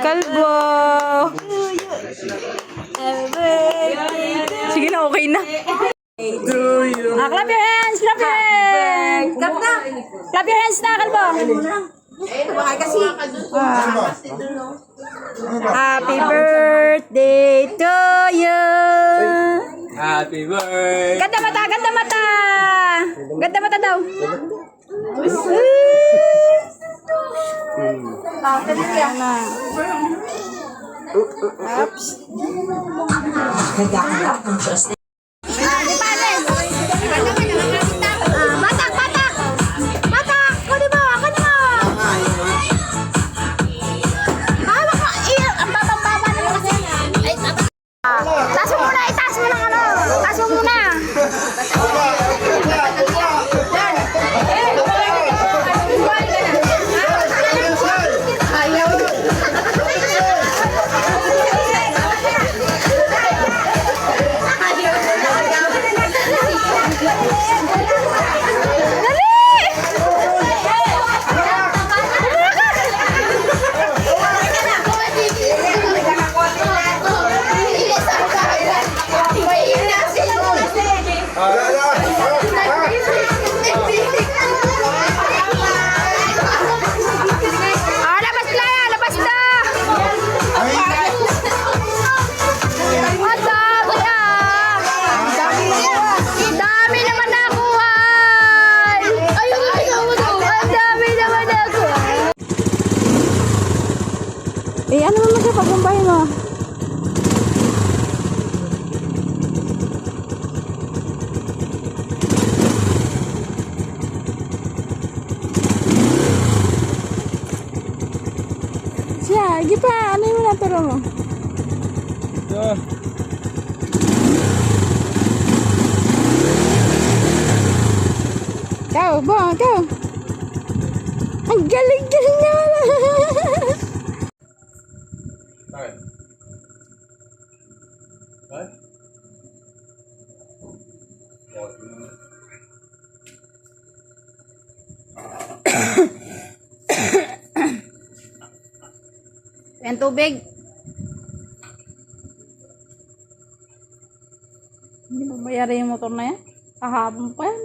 Kalbo. Sige na, okay na. Clap your hands, clap your hands. Clap your hands na, Kalbo. Happy birthday to you. Happy birthday. Ganda mata, ganda mata. Ganda mata daw. Oops. Batak, batak. Batak, kunin mo, kunin mo. Hawak mo. Ang babang-baba naman kasi. Taas mo muna, itaas mo lang ano. Taas mo muna. Eh, ano naman siya pagbumbay mo? Siya, hindi pa. Ano yung naturo mo? Ikaw, Bong, ikaw. Ang galing-galing niya wala. Yan tubig. Hindi mo bayari yung motor na yan? Kahapon pa yan.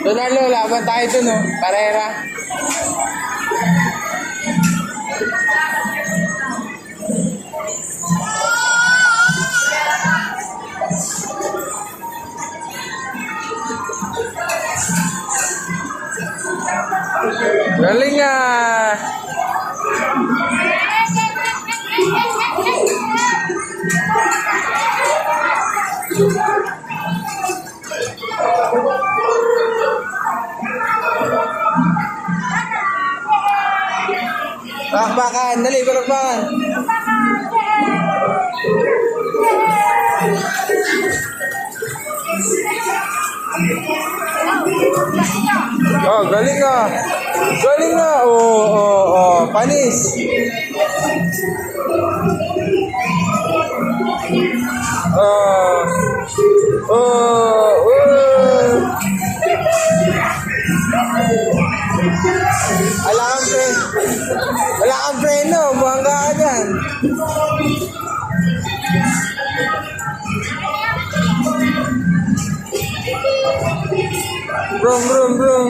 Donalo, laban tayo dun, oh. Parera. Galing ah! Bakbakan! Dali, bakbakan! Oh, galing ah! Galing ah! Oh, panis! Oh, oh, oh! Wala kang preno. Wala kang preno. Buhangga ka dyan. Brum, brum, brum.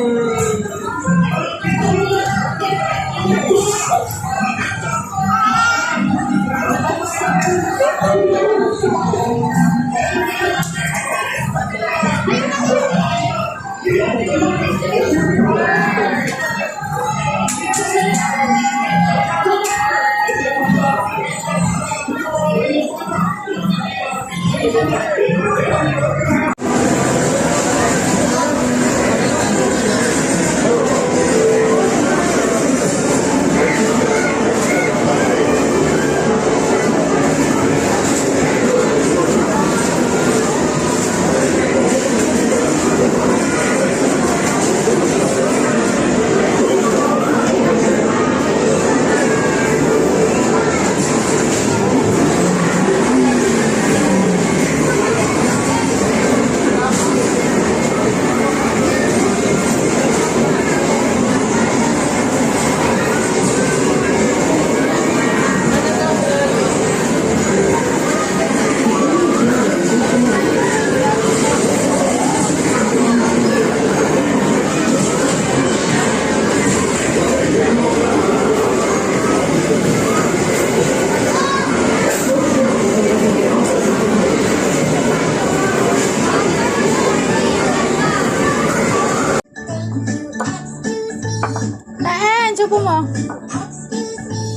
Naan, subo mo.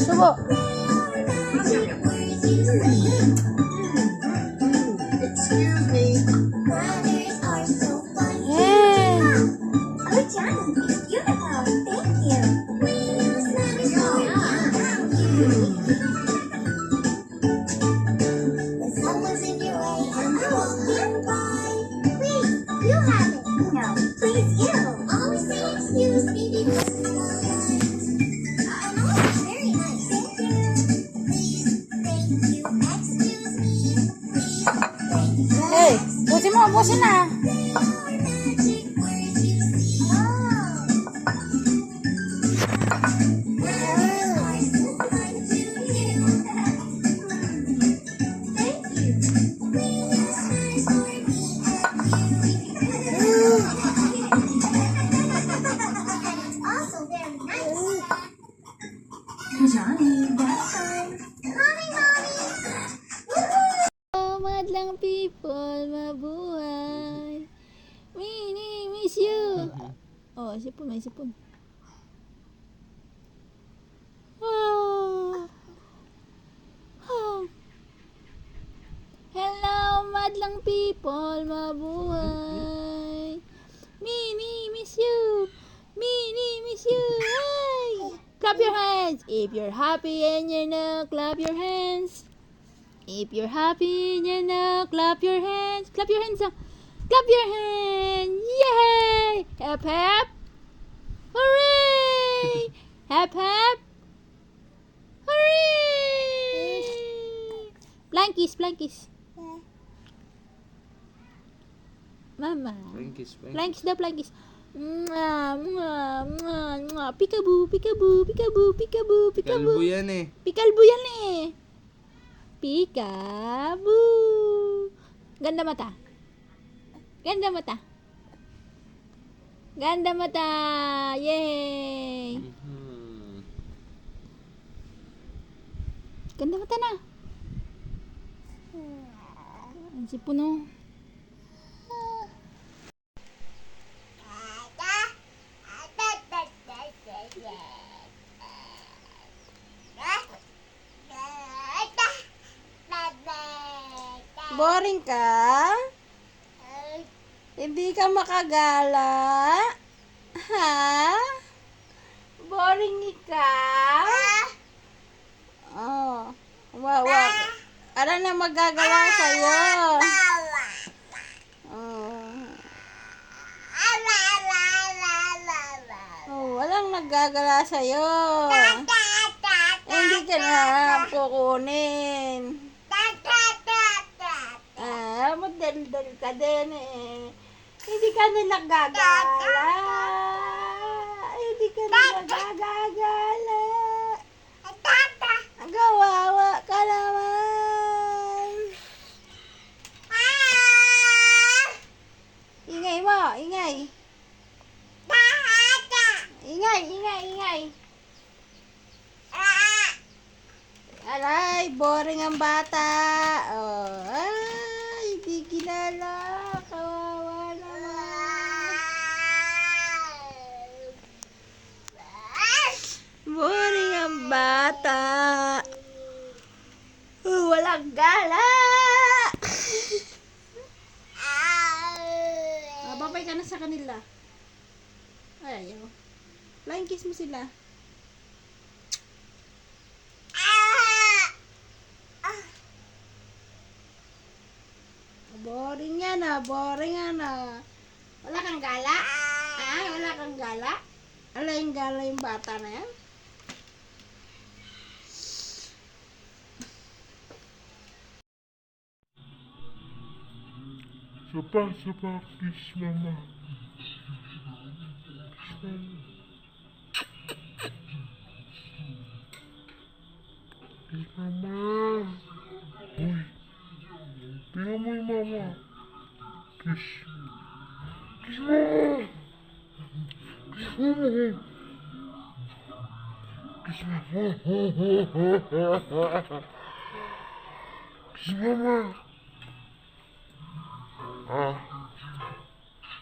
Subo. Yan. Hey, busin mo, busin na. Madlang people, mabuhay. Mini, miss you. Oh, sipon, may sipon. Oh. Oh. Hello, madlang people, mabuhay. Mini, miss you. Mini, miss you. Hey. Clap your hands. If you're happy and you know, clap your hands. If you're happy, you know, clap your hands. Clap your hands. Clap your hands. Yay! Hep, hep. Hooray! Hep, hep. Hooray! Flying kiss, flying kiss. Mama. Flying kiss, flying Flying kiss daw, flying kiss. Mwah, mwah, mwah, mwah. Peekaboo, peekaboo, peekaboo, peekaboo, peekaboo. Kalbo yan eh. Pikalbo yan eh. Peekaboo. Ganda mata. Ganda mata. Ganda mata. Yay. Ganda mata na. Ang sipon oh. Boring ka? Hindi ka makagala? Ha? Boring ikaw? Oh. Wow. Ano na magagawa sa'yo? Oh. Oh, walang nagagala sa'yo. Hindi ka na kukunin. Madaldal ka din eh. Hindi ka na nagagala. Hindi ka na nagagala. Gawawa ka naman. Ingay mo, ingay. Ingay. Aray, boring ang bata. Oh, ay, hindi kilala. Kawawa naman. Boring ang bata. Walang gala. Babay ka na sa kanila. Ay, ayaw. Flying kiss mo sila. Boring yan ah, Wala kang gala? Wala kang gala? Wala yung gala yung bata na yan? Sapa, kiss mama. Kiss mama. Uy. Tingnan mo yung mama. Kiss. Kiss mama. Kiss mama. Kiss mama. Kiss mama.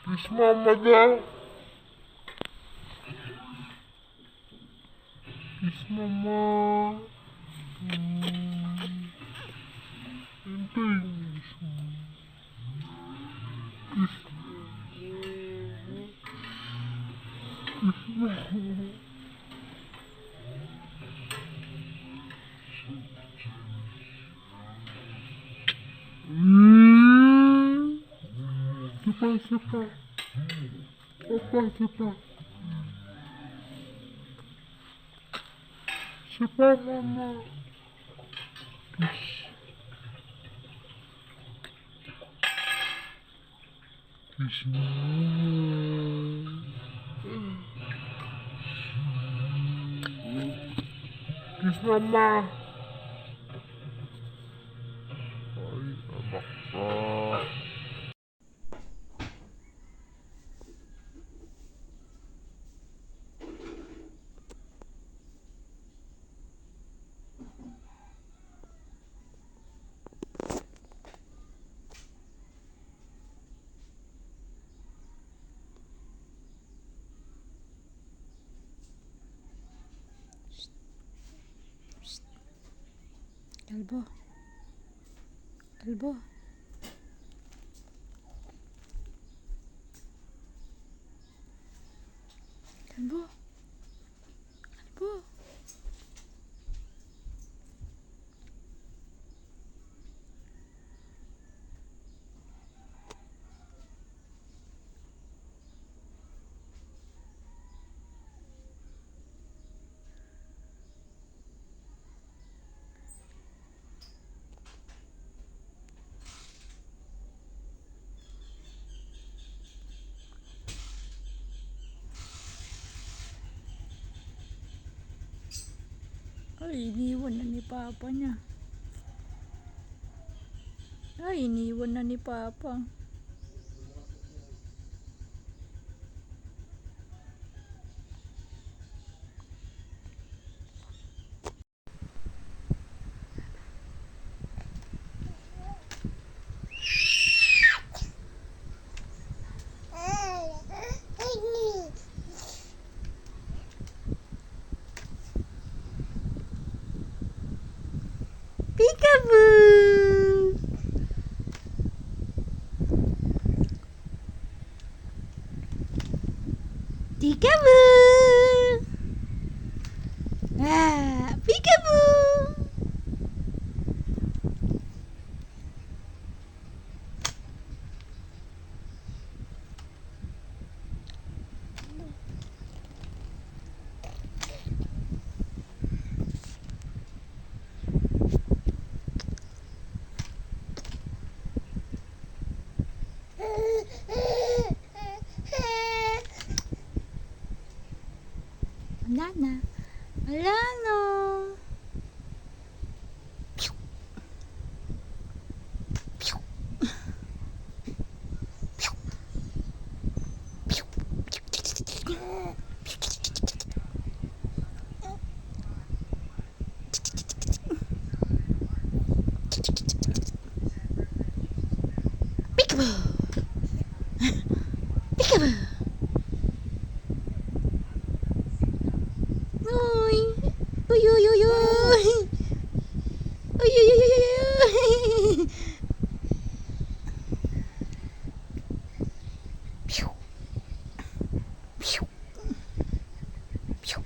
Kiss mama daw. Kiss mama. Sapa. Sapa mama. Kiss mama. Kiss mama. Ay, anak ka. Kalbo. Kalbo. Kalbo. Kalbo. Ay, iniwan na ni Papa niya. Ay, iniwan na ni Papa. Peekaboo! Peekaboo! Ah, peekaboo! Wala na. Wala na. Peekaboo! Peekaboo! Uy! Uy, uy, uy, uy! Uy, uy, uy, uy, uy, uy! Pew! Pew! Pew!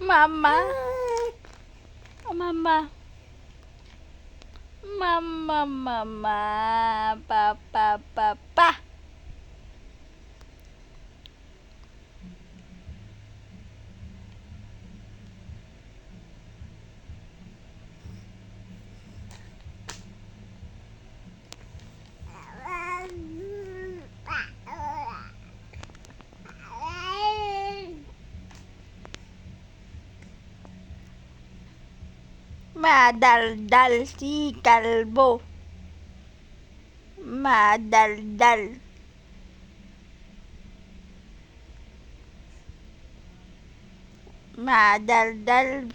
Mama. Oh, mama. Mama, mama. Papa, papa. Madaldal si kalbo. Madaldal. Madaldal.